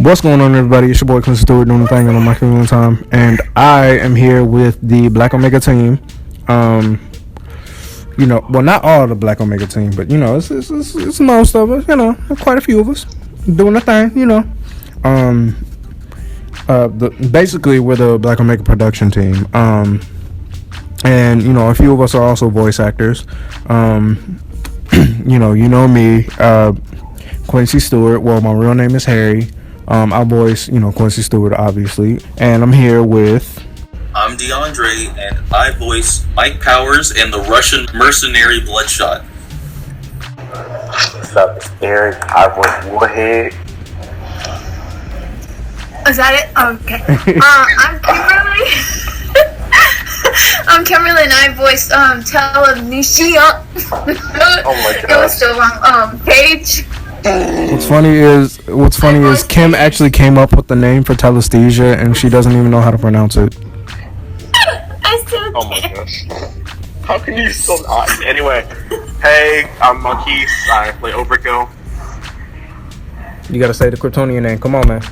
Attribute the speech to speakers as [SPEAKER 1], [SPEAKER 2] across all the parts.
[SPEAKER 1] What's going on, everybody? It's your boy Quincy Stewart doing the thing on the microphone time, and I am here with the Black Omega team. Well, not all the Black Omega team, but it's most of us. Quite a few of us doing the thing. Basically we're the Black Omega production team. And a few of us are also voice actors. Me, Quincy Stewart. Well, my real name is Harry. I voice, Quincy Stewart, obviously. And I'm here with...
[SPEAKER 2] I'm DeAndre, and I voice Mike Powers and the Russian mercenary Bloodshot.
[SPEAKER 3] What's up, it's Eric. I voice Warhead.
[SPEAKER 4] Is that it? Okay. I'm Kimberly. I'm Kimberly, and I voiced Telenesia.
[SPEAKER 3] Oh my god.
[SPEAKER 4] It was still wrong. Paige.
[SPEAKER 1] What's funny is Kim actually came up with the name for telesthesia, and she doesn't even know how to pronounce it.
[SPEAKER 4] I still
[SPEAKER 3] Oh my gosh. How can you still not? Anyway, hey, I'm Marquise. I play Overkill.
[SPEAKER 1] You gotta say the Kryptonian name. Come on, man.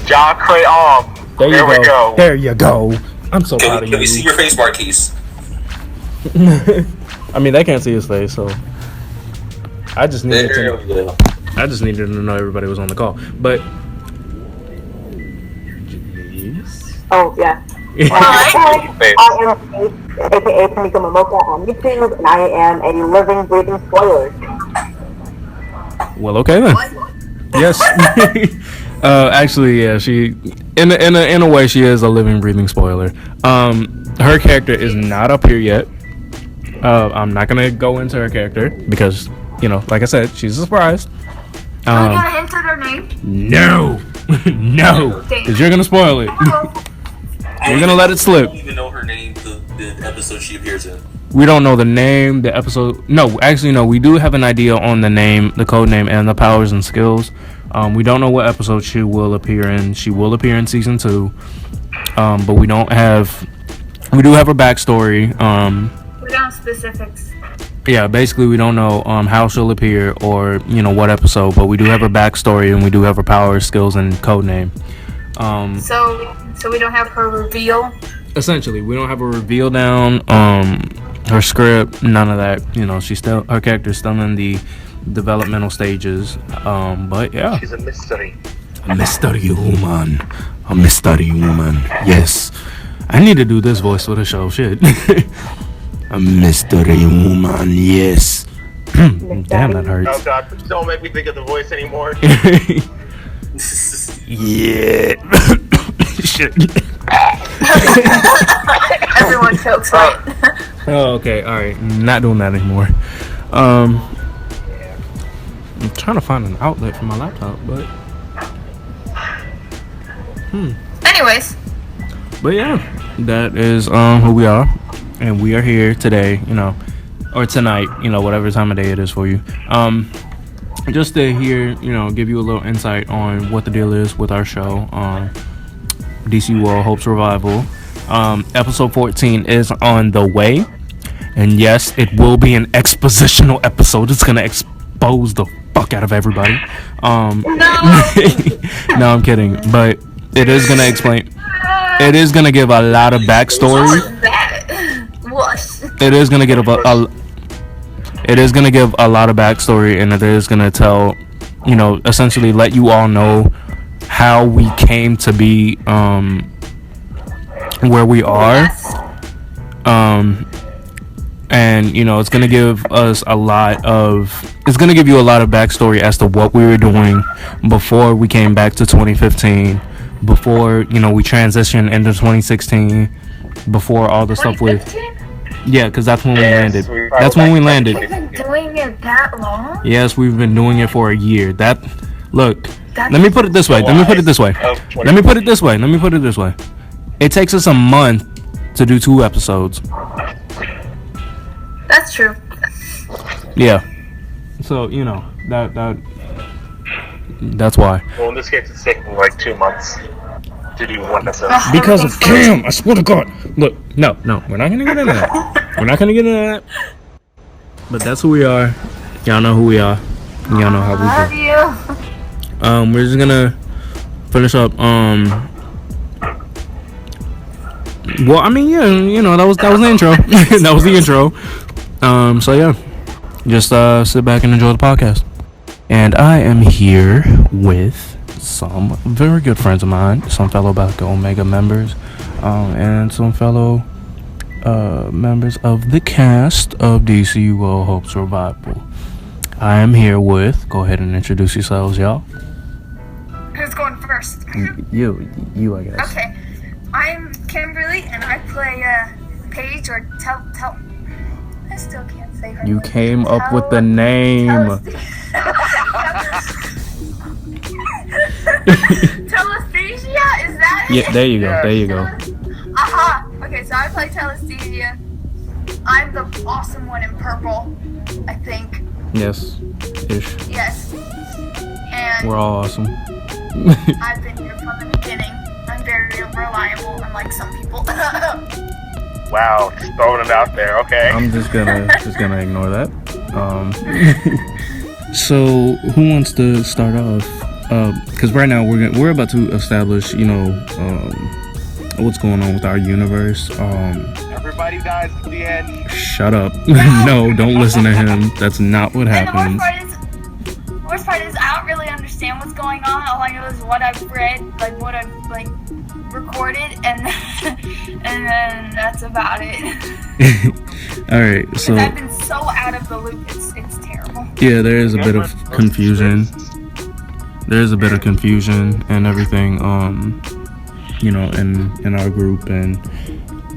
[SPEAKER 3] Ja Crayon. There we go.
[SPEAKER 1] There you go. I'm so proud of you.
[SPEAKER 2] Can we see your face, Marquise?
[SPEAKER 1] I mean, they can't see his face, so I just needed to know everybody was on the call. But
[SPEAKER 5] Oh, yeah. I am aka Tamika Momoka on YouTube, and I am a living, breathing spoiler.
[SPEAKER 1] well, okay then. Yes. Actually, yeah, she in a way she is a living, breathing spoiler. Her character is not up here yet. I'm not gonna go into her character because like I said, she's a surprise.
[SPEAKER 4] I got a hint of their name.
[SPEAKER 1] No, because you're gonna spoil it. We're gonna let it slip.
[SPEAKER 2] I don't even know her name, the episode she appears in.
[SPEAKER 1] We don't know the name, the episode. No, actually, no. We do have an idea on the name, the code name, and the powers and skills. We don't know what episode she will appear in. She will appear in season 2, but we don't have. We do have her backstory.
[SPEAKER 4] We don't have specifics.
[SPEAKER 1] Yeah, basically, we don't know how she'll appear or what episode, but we do have her backstory and we do have her powers, skills, and code name.
[SPEAKER 4] So we don't have her reveal.
[SPEAKER 1] Essentially, we don't have a reveal down. Her script, none of that. Her character's still in the developmental stages. But yeah,
[SPEAKER 3] She's a mystery.
[SPEAKER 1] a mystery woman. Yes, I need to do this voice for the show. Shit, a mystery woman. Yes. Damn, that
[SPEAKER 3] Oh
[SPEAKER 1] hurts.
[SPEAKER 3] god, please don't make me think of the voice anymore.
[SPEAKER 1] Yeah. Shit.
[SPEAKER 4] Everyone chokes, right?
[SPEAKER 1] Oh, okay. All right. Not doing that anymore. I'm trying to find an outlet for my laptop, but
[SPEAKER 4] Anyways,
[SPEAKER 1] but yeah, that is who we are, and we are here today, or tonight, whatever time of day it is for you. Just to hear, give you a little insight on what the deal is with our show. DCUO Hope's Revival. Episode 14 is on the way, and yes, it will be an expositional episode. It's gonna expose the fuck out of everybody. No, I'm kidding, but it is gonna explain. It is gonna give a lot of backstory. It is gonna give It is gonna give a lot of backstory, and it is gonna tell, essentially let you all know how we came to be where we are. And it's gonna give us it's gonna give you a lot of backstory as to what we were doing before we came back to 2015, before we transitioned into 2016, before all the stuff with. Yeah, because that's when we landed. That's when we landed.
[SPEAKER 4] we've been doing it that long?
[SPEAKER 1] Yes, we've been doing it for a year. Let me put it this way. It takes us a month to do 2 episodes.
[SPEAKER 4] That's true.
[SPEAKER 1] Yeah. So, that's why.
[SPEAKER 3] Well, in this case, it's taking like 2 months to do 1 episode.
[SPEAKER 1] Because of Kim, I swear to God. Look, no, we're not gonna get into that. But that's who we are. Y'all know who we are. Y'all know how we
[SPEAKER 4] Love
[SPEAKER 1] do.
[SPEAKER 4] you.
[SPEAKER 1] We're just gonna finish up. Well, I mean, yeah, you know, that was the intro. That was the intro. So yeah, just sit back and enjoy the podcast. And I am here with some very good friends of mine, some fellow Back Omega members, and some fellow members of the cast of DCUO Hope Survival. I am here with. Go ahead and introduce yourselves, y'all.
[SPEAKER 4] Who's going first?
[SPEAKER 1] You, I guess.
[SPEAKER 4] Okay. I'm Kimberly, and I play Paige, or tell. I still can't say her
[SPEAKER 1] You
[SPEAKER 4] name.
[SPEAKER 1] came up with the name.
[SPEAKER 4] Telesthesia? Is that it?
[SPEAKER 1] Yeah, there you go.
[SPEAKER 4] Aha! Okay, so I play Telesthesia. I'm the awesome one in purple, I think.
[SPEAKER 1] Yes, ish.
[SPEAKER 4] Yes. And
[SPEAKER 1] We're all awesome.
[SPEAKER 4] I've been here from the beginning. I'm very reliable, unlike some people.
[SPEAKER 3] Wow, just throwing it out there. Okay.
[SPEAKER 1] I'm just gonna ignore that. So who wants to start off? Because right now we're about to establish, you know, what's going on with our universe.
[SPEAKER 3] Everybody dies at the end.
[SPEAKER 1] Shut up. No, don't listen to him. That's not what
[SPEAKER 4] And the
[SPEAKER 1] happens.
[SPEAKER 4] worst part is I don't really understand what's going on. All I know is what I've read, like what I've recorded, and then that's about it.
[SPEAKER 1] All right, so
[SPEAKER 4] I've been so out of the loop. It's terrible.
[SPEAKER 1] yeah, there is a bit of confusion. There's a bit of confusion and everything, you know, in our group, and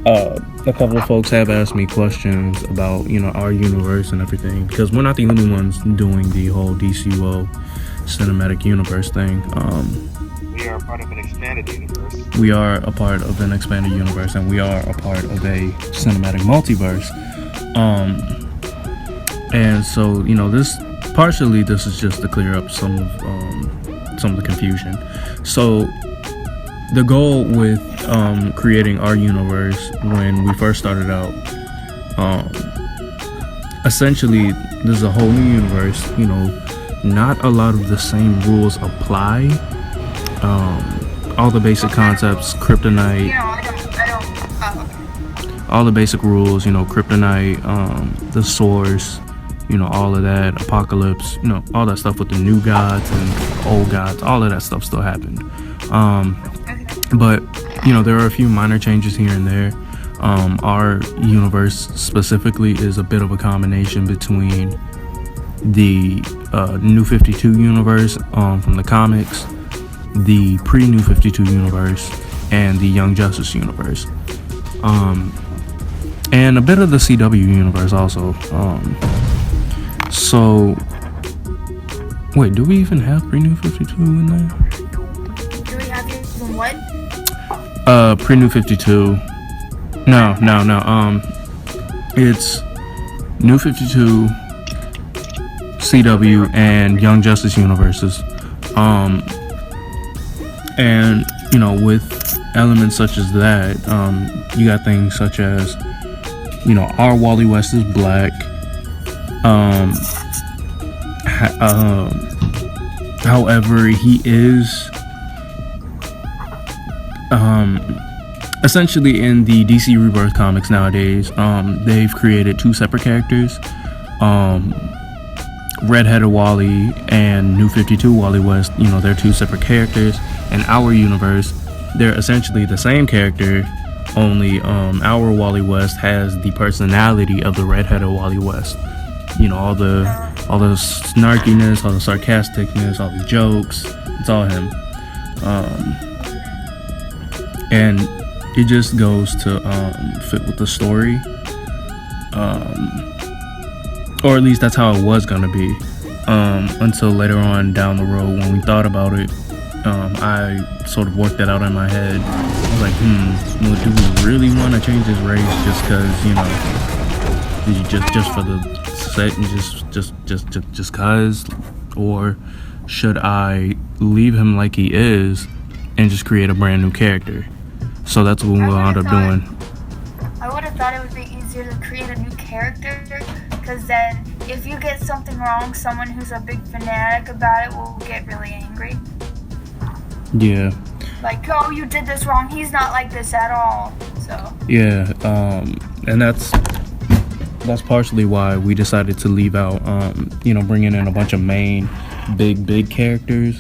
[SPEAKER 1] a couple of folks have asked me questions about, you know, our universe and everything, because we're not the only ones doing the whole DCUO cinematic universe thing.
[SPEAKER 3] We are part of an expanded universe.
[SPEAKER 1] We are a part of an expanded universe, and we are a part of a cinematic multiverse. And so, you know, this is just to clear up some of the confusion. So the goal with creating our universe when we first started out, essentially this is a whole new universe. You know, not a lot of the same rules apply. All the basic concepts, kryptonite,
[SPEAKER 4] You know, I don't.
[SPEAKER 1] all the basic rules, you know, kryptonite, the source, you know, all of that, apocalypse, you know, all that stuff with the new gods and old gods, all of that stuff still happened. But, you know, there are a few minor changes here and there. Our universe specifically is a bit of a combination between the New 52 universe from the comics, the pre-New 52 universe, and the Young Justice universe. And a bit of the CW universe also. So, wait, do we even have pre-New 52 in there?
[SPEAKER 4] Do we have even what?
[SPEAKER 1] Pre-New 52. No. It's New 52, CW, and Young Justice universes. And, you know, with elements such as that, you got things such as, you know, our Wally West is black. However, he is essentially in the DC Rebirth comics nowadays, they've created two separate characters, Redheaded Wally and New 52 Wally West. You know, they're two separate characters. In our universe, they're essentially the same character, only our Wally West has the personality of the Redheaded Wally West. You know, all the snarkiness, all the sarcasticness, all the jokes, it's all him. And it just goes to fit with the story, or at least that's how it was gonna be, until later on down the road when we thought about it. I sort of worked that out in my head. I was like, well, do we really want to change his race just because, you know, just for the sake, just cause, or should I leave him like he is and just create a brand new character? So that's what we'll end up doing.
[SPEAKER 4] I would have thought it would be easier to create a new character, because then if you get something wrong, someone who's a big fanatic about it will get really angry.
[SPEAKER 1] Yeah.
[SPEAKER 4] Like, oh, you did this wrong. He's not like this at all. So.
[SPEAKER 1] Yeah. And that's partially why we decided to leave out, bringing in a bunch of main big characters,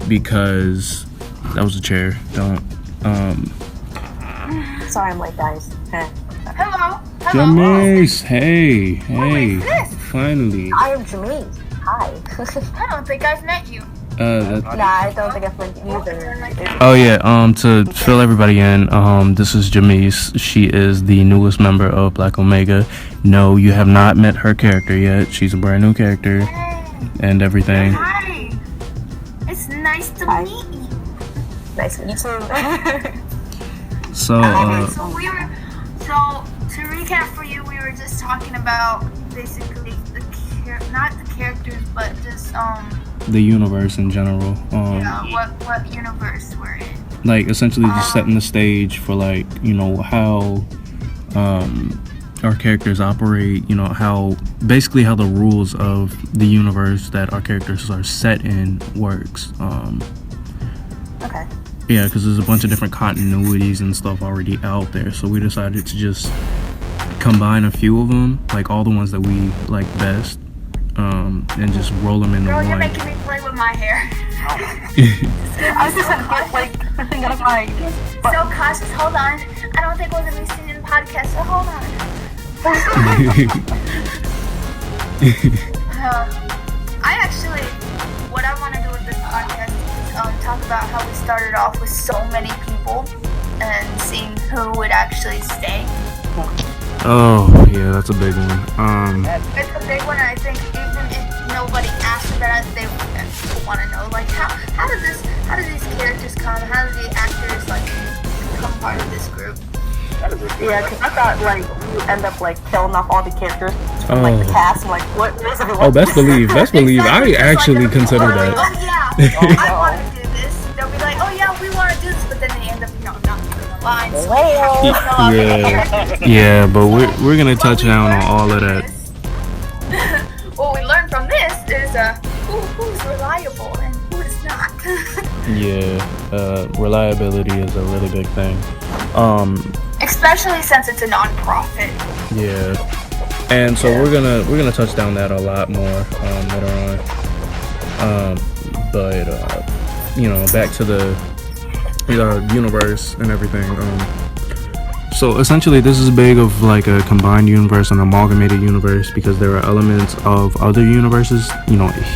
[SPEAKER 1] because that was a chair. Don't.
[SPEAKER 5] Sorry, I'm late, guys.
[SPEAKER 4] Hello.
[SPEAKER 1] Jameis, hey,
[SPEAKER 4] Who is this?
[SPEAKER 1] finally.
[SPEAKER 5] I am Jameis. Hi.
[SPEAKER 4] I don't think I've met you.
[SPEAKER 5] Nah, I don't think I've met you either.
[SPEAKER 1] Oh yeah, to fill everybody in, this is Jameis. She is the newest member of Black Omega. No, you have not met her character yet. She's a brand new character and everything.
[SPEAKER 4] Hi. It's nice to meet you.
[SPEAKER 5] Nice to meet you.
[SPEAKER 1] So,
[SPEAKER 4] So to recap for you, we were just talking about basically not the characters, but just
[SPEAKER 1] the universe in general.
[SPEAKER 4] What universe we're in.
[SPEAKER 1] Like essentially just setting the stage for like, how our characters operate, how the rules of the universe that our characters are set in works.
[SPEAKER 5] Okay.
[SPEAKER 1] Yeah, because there's a bunch of different continuities and stuff already out there, so we decided to just combine a few of them, like all the ones that we like best, and just roll them into
[SPEAKER 4] Girl,
[SPEAKER 1] one.
[SPEAKER 4] you're making me play with my hair.
[SPEAKER 5] I was just thinking of like.
[SPEAKER 4] So cautious. Hold on. I don't think we're gonna be seen in the podcast. So hold on. What I want to do with this podcast is talk about how we started off with so many people and seeing who would actually stay.
[SPEAKER 1] Oh yeah, that's a big one.
[SPEAKER 4] It's a big one, and I think even if nobody asked that, they want to know, like, how do these characters come? How do the actors like become part of this group?
[SPEAKER 5] Yeah, because I thought like you end up like killing off all the characters from like the cast. I'm like, what is everyone?
[SPEAKER 1] Oh, best believe.
[SPEAKER 4] Exactly,
[SPEAKER 1] I actually consider that.
[SPEAKER 4] Oh yeah, I want to do this. They'll be like, oh yeah, we want to do this, but then they end up, not doing the lines. So
[SPEAKER 1] Yeah, but we're gonna touch down on all of that.
[SPEAKER 4] What we learned from this is who's reliable and who is not.
[SPEAKER 1] Yeah, reliability is a really big thing.
[SPEAKER 4] Especially since it's a non-profit.
[SPEAKER 1] Yeah, and so we're gonna touch down that a lot more later on. But back to the universe and everything. So essentially, this is big of like a combined universe, an amalgamated universe, because there are elements of other universes,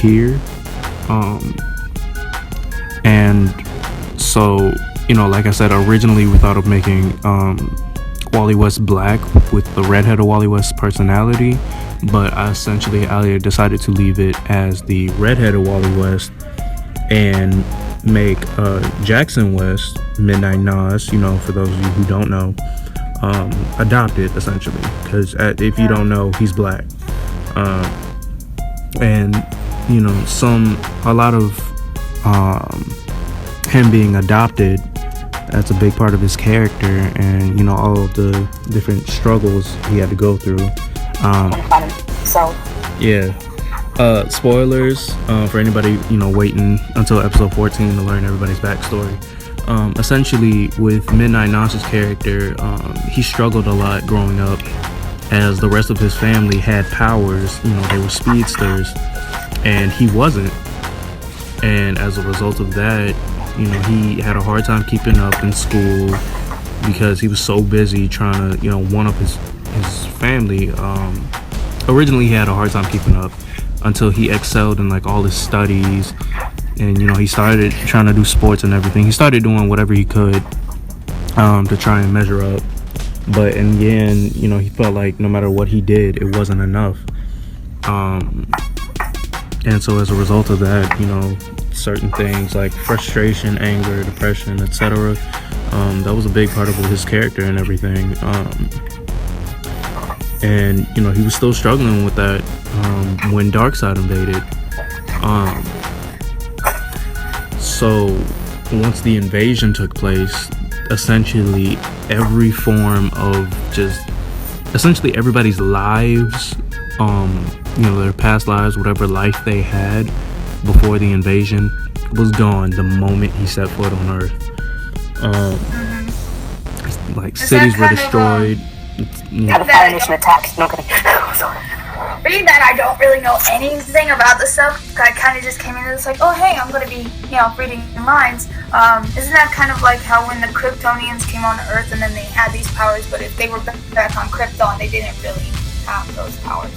[SPEAKER 1] here. And so, like I said, originally we thought of making Wally West black with the redhead of Wally West's personality, but essentially Alia decided to leave it as the redhead of Wally West and make Jackson West, Midnight Nas, for those of you who don't know, adopted essentially, because if you don't know, he's black. And a lot of him being adopted, that's a big part of his character, and all of the different struggles he had to go through. Yeah. Spoilers for anybody waiting until episode 14 to learn everybody's backstory. Essentially, with Midnight Nas's character, he struggled a lot growing up, as the rest of his family had powers. They were speedsters, and he wasn't. And as a result of that, he had a hard time keeping up in school because he was so busy trying to, one up his family. Originally, he had a hard time keeping up until he excelled in like all his studies, and he started trying to do sports and everything. He started doing whatever he could to try and measure up. But in the end, he felt like no matter what he did, it wasn't enough. And so as a result of that, certain things like frustration, anger, depression, etc., that was a big part of his character and everything. And he was still struggling with that when Darkseid invaded. So once the invasion took place, essentially every form of essentially everybody's lives, their past lives, whatever life they had before the invasion, was gone the moment he set foot on Earth. Like cities were destroyed.
[SPEAKER 5] The Fire Nation attacked. No kidding. Sorry.
[SPEAKER 4] Being that I don't really know anything about this stuff, I kind of just came into this like, oh hey, I'm gonna be, reading your minds. Isn't that kind of like how when the Kryptonians came on Earth and then they had these powers, but if they were back on Krypton, they didn't really have those powers?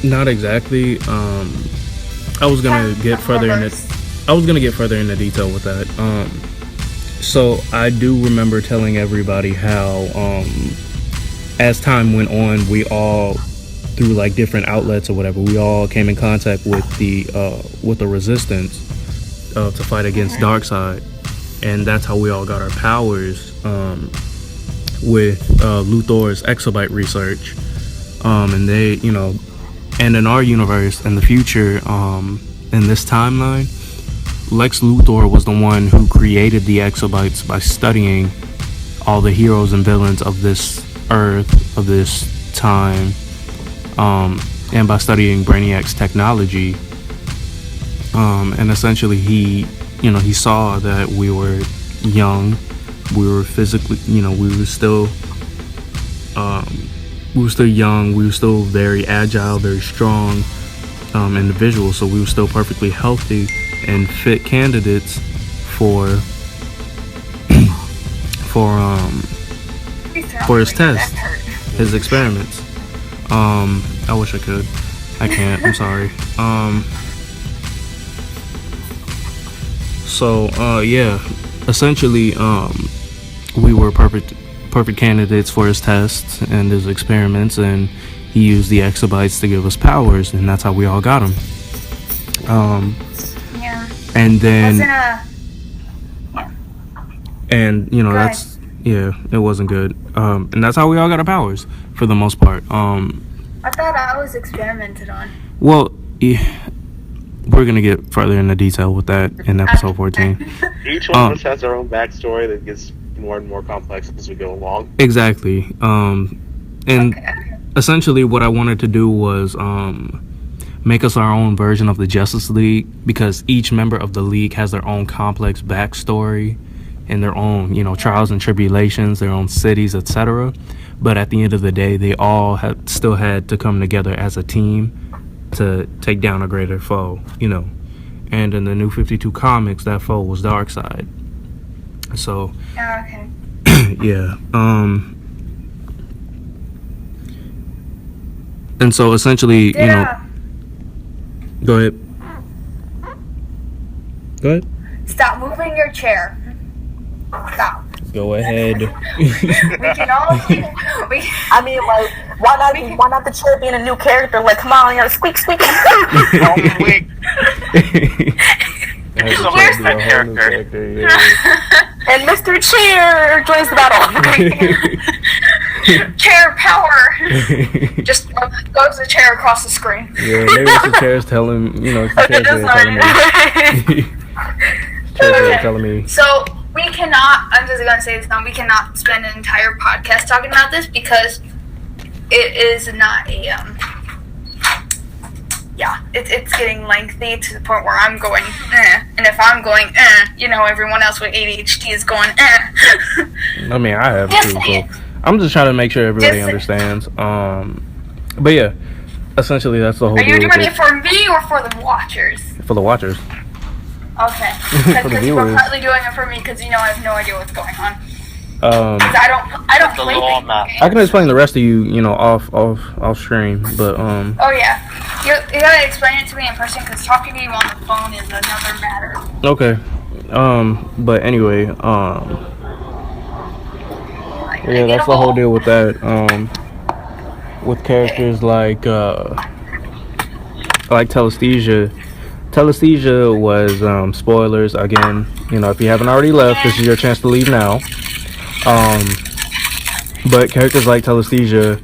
[SPEAKER 1] Not exactly. I was gonna get further in it. I was gonna get further into detail with that. So I do remember telling everybody how, as time went on, we all, through like different outlets or whatever, we all came in contact with the Resistance to fight against Darkseid, and that's how we all got our powers with Luthor's exobyte research, and they, and in our universe, in the future, in this timeline, Lex Luthor was the one who created the exobytes by studying all the heroes and villains of this Earth, of this time, and by studying Brainiac's technology, and essentially he saw that we were young, we were physically, we were still young, we were still very agile, very strong individuals, so we were still perfectly healthy and fit candidates for his test, his experiments. I wish I could. I can't. I'm sorry. Essentially, we were perfect candidates for his tests and his experiments, and he used the exobytes to give us powers, and that's how we all got them. And then, that's, it wasn't good. And that's how we all got our powers, for the most part.
[SPEAKER 4] I thought I was experimented on.
[SPEAKER 1] Well, we're going to get further into detail with that in episode 14.
[SPEAKER 3] Each one of us has our own backstory that gets more and more complex as we go along.
[SPEAKER 1] Exactly. Essentially what I wanted to do was make us our own version of the Justice League, because each member of the league has their own complex backstory and their own, trials and tribulations, their own cities, etc. But at the end of the day, they all still had to come together as a team to take down a greater foe, And in the New 52 comics, that foe was Darkseid. So, yeah. And so essentially, Go ahead.
[SPEAKER 4] Stop moving your chair. Stop.
[SPEAKER 1] Go ahead.
[SPEAKER 4] We can all.
[SPEAKER 5] I mean, like, why not the chair being a new character? Like, come on, squeak.
[SPEAKER 3] Where's that character?
[SPEAKER 5] And Mr. Chair joins the battle.
[SPEAKER 4] Chair power. Just goes the chair across the screen.
[SPEAKER 1] Yeah, maybe Mr. Chair's telling me.
[SPEAKER 4] So we cannot. I'm just gonna say this now. We cannot spend an entire podcast talking about this because it is not a it's getting lengthy to the point where I'm going, and if I'm going, everyone else with ADHD is going,
[SPEAKER 1] I mean, I have too, so I'm just trying to make sure everybody understands. But yeah, essentially that's the whole deal.
[SPEAKER 4] Are you doing it for me or for the watchers?
[SPEAKER 1] For the watchers.
[SPEAKER 4] Okay. Because you were partly doing it for me because I have no idea what's going on. I don't play video games.
[SPEAKER 1] I can explain the rest of you, off stream, but
[SPEAKER 4] Oh yeah, you gotta explain it to me in person because talking to you on the phone is another matter.
[SPEAKER 1] Okay. But anyway, yeah, that's the whole deal with that. With characters like Telesthesia. Telesthesia was spoilers again. If you haven't already left, this is your chance to leave now. But characters like Telesthesia,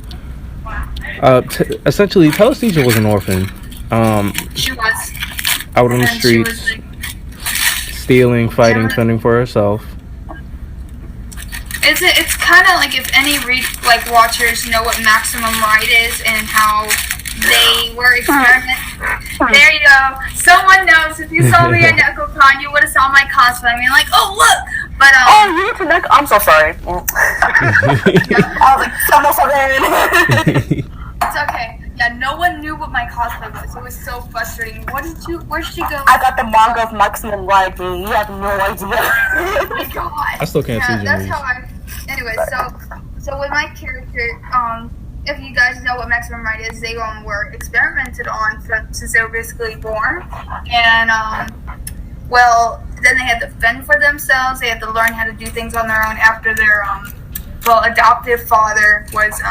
[SPEAKER 1] essentially Telesthesia was an orphan.
[SPEAKER 4] She was
[SPEAKER 1] out on the streets, stealing, fighting, fending for herself.
[SPEAKER 4] It's kind of like if any watchers know what maximum ride is and how they were There you go. Someone knows. If you saw me at NecoCon, you would have saw my cosplay. I mean, like, oh look. But
[SPEAKER 5] you went to Neco. I'm so sorry. I was like,
[SPEAKER 4] it's okay. Yeah, no one knew what my cosplay was. It was so frustrating. Where'd she go?
[SPEAKER 5] I got the manga of Maximum Lightning. You have no idea.
[SPEAKER 4] Oh my god.
[SPEAKER 1] I still can't see you.
[SPEAKER 4] That's how I. Anyway, so with my character, if you guys know what Maximum Right is, they were experimented on since they were basically born, and well, then they had to fend for themselves. They had to learn how to do things on their own after their adoptive father was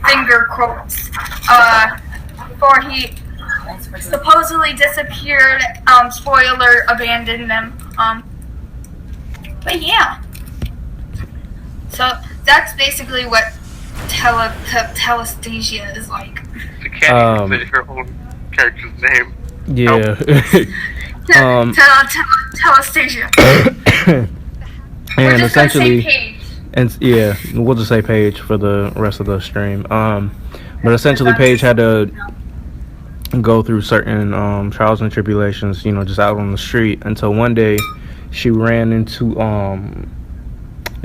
[SPEAKER 4] finger quotes before he supposedly disappeared. Spoiler, abandoned them. But yeah. So that's basically what telesthesia is like.
[SPEAKER 3] You can't even say your own character's name.
[SPEAKER 1] Yeah.
[SPEAKER 4] Telesthesia.
[SPEAKER 1] And essentially, and yeah, we'll just say Paige for the rest of the stream. But essentially, Paige had to go through certain trials and tribulations, just out on the street, until one day she ran into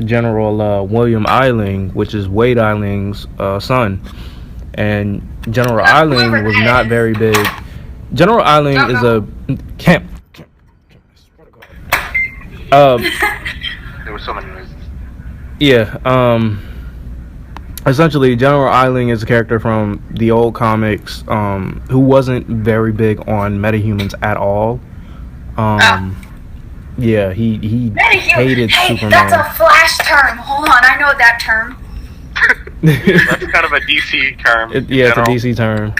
[SPEAKER 1] General William Eiling, which is Wade Eiling's son. And General Eiling was not very big. General Eiling is a camp.
[SPEAKER 3] There were so many noises.
[SPEAKER 1] Yeah. Essentially, General Eiling is a character from the old comics who wasn't very big on metahumans at all. Yeah, he hated Superman.
[SPEAKER 4] That's a Flash term. Hold on, I know that term.
[SPEAKER 3] That's kind of a DC term.
[SPEAKER 1] It's a DC term.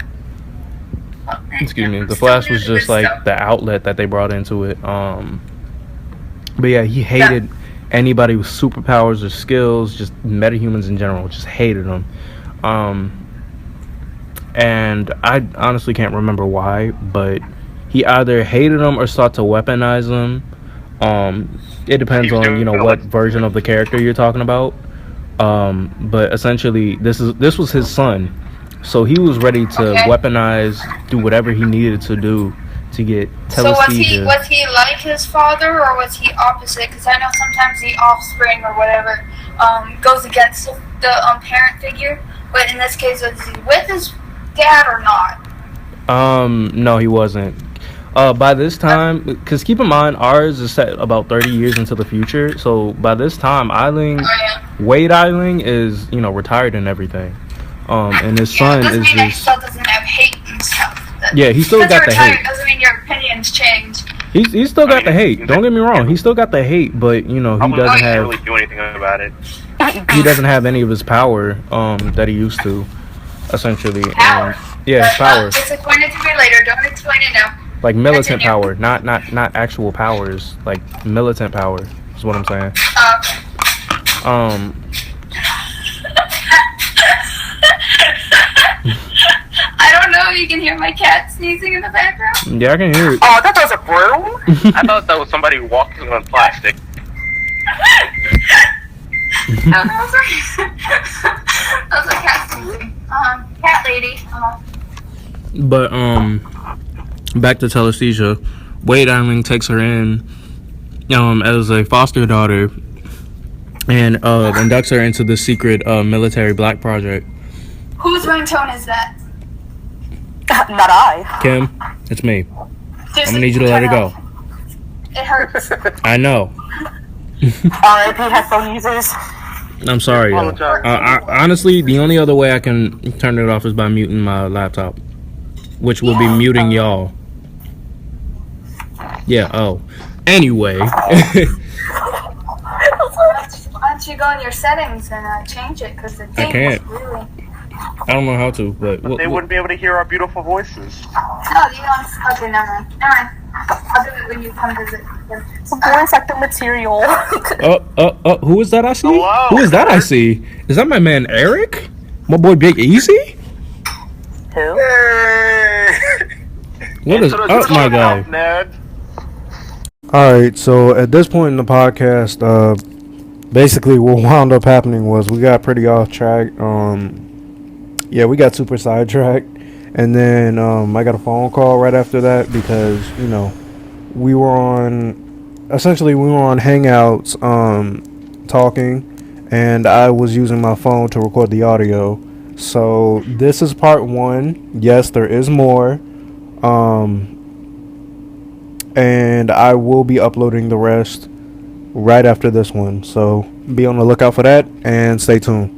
[SPEAKER 1] Excuse me. The Flash was just like the outlet that they brought into it. But yeah, he hated anybody with superpowers or skills, just metahumans in general, just hated them. And I honestly can't remember why, but he either hated them or sought to weaponize them. It depends on what version of the character you're talking about. But essentially, this was his son, so he was ready to weaponize, do whatever he needed to do to get telesthesia.
[SPEAKER 4] So was he like his father, or was he opposite? Because I know sometimes the offspring or whatever goes against the parent figure, but in this case, was he with his dad or not?
[SPEAKER 1] No, he wasn't. By this time, because keep in mind, ours is set about 30 years into the future. So by this time, Wade Eiling is, retired and everything. And his son is just.
[SPEAKER 4] He still doesn't have hate and stuff.
[SPEAKER 1] Yeah, he still got the hate.
[SPEAKER 4] Doesn't mean your opinions change.
[SPEAKER 1] He's still got the hate. Don't get me wrong. He still got the hate, but he doesn't have.
[SPEAKER 3] Really do anything about it.
[SPEAKER 1] He doesn't have any of his power that he used to, essentially.
[SPEAKER 4] Power.
[SPEAKER 1] His power.
[SPEAKER 4] Explain it to me later. Don't explain it now.
[SPEAKER 1] Like militant power, not actual powers. Like militant power is what I'm saying.
[SPEAKER 4] I don't know if you can hear my cat sneezing in the background.
[SPEAKER 1] Yeah, I can hear it.
[SPEAKER 3] Oh, I thought that was a broom? I thought that was somebody walking on plastic.
[SPEAKER 4] That was a cat sneezing. Cat lady.
[SPEAKER 1] But back to telesthesia. Wade Eiling takes her in as a foster daughter and inducts her into the secret military black project.
[SPEAKER 4] Whose ringtone is that?
[SPEAKER 5] Not I.
[SPEAKER 1] Kim, it's me.
[SPEAKER 4] Seriously,
[SPEAKER 1] I'm gonna need you to let it go.
[SPEAKER 4] It hurts.
[SPEAKER 1] I know.
[SPEAKER 5] R.I.P. headphone users.
[SPEAKER 1] I'm sorry, y'all. Honestly, the only other way I can turn it off is by muting my laptop, which will be muting y'all. Yeah, Anyway.
[SPEAKER 4] Why don't you go in your settings and change it? Because the thing is really...
[SPEAKER 1] I don't know how to, but...
[SPEAKER 3] They wouldn't be able to hear our beautiful voices.
[SPEAKER 4] No, you don't... Okay, never mind. I'll do it when you come visit.
[SPEAKER 5] Voice actor material.
[SPEAKER 1] Who is that I see?
[SPEAKER 3] Hello?
[SPEAKER 1] Who is that I see? Is that my man Eric? My boy Big Easy?
[SPEAKER 5] Who?
[SPEAKER 1] What is up, my guy?
[SPEAKER 3] Nerd.
[SPEAKER 1] Alright, so at this point in the podcast, basically what wound up happening was we got pretty off track. We got super sidetracked, And then I got a phone call right after that because, we were on Hangouts talking, and I was using my phone to record the audio. So this is part 1. Yes, there is more. And I will be uploading the rest right after this one. So be on the lookout for that and stay tuned.